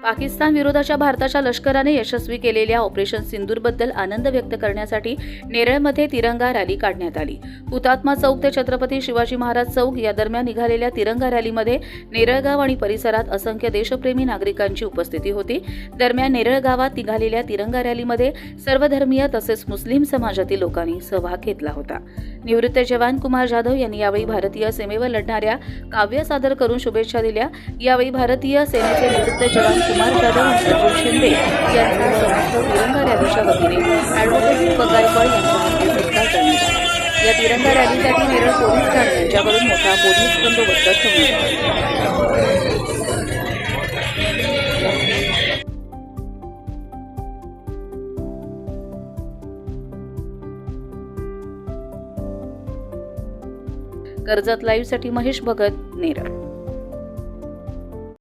पाकिस्तान विरोधाच्या भारताच्या लष्कराने यशस्वी केलेल्या ऑपरेशन सिंदूरबद्दल आनंद व्यक्त करण्यासाठी नेरळमध्ये तिरंगा रॅली काढण्यात आली. हुतात्मा चौक ते छत्रपती शिवाजी महाराज चौक या दरम्यान निघालेल्या तिरंगा रॅलीमध्ये नेरळ गाव आणि परिसरात असंख्य देशप्रेमी नागरिकांची उपस्थिती होती. दरम्यान नेरळ गावात निघालेल्या तिरंगा रॅलीमध्ये सर्वधर्मीय तसेच मुस्लिम समाजातील लोकांनी सहभाग घेतला होता. निवृत्त जवान कुमार जाधव यांनी यावेळी भारतीय सीमेवर लढणाऱ्या काव्य सादर करून शुभेच्छा दिल्या. यावेळी भारतीय सेनेचे निवृत्त जवान कुमार जाधव आणि अतुल शिंदे यांचा समस्त तिरंगा रॅलीच्या वतीने ॲडव्होकेट दीपक गायकवाड यांच्या हस्ते सत्कार करण्यात आला. या तिरंगा रॅलीसाठी नेरळ पोलीस ठाणे यांच्याकडून मोठा पोलीस बंदोबस्त ठेवण्यात आला. कर्जत लाईव्हसाठी महेश भगत, नेरळ.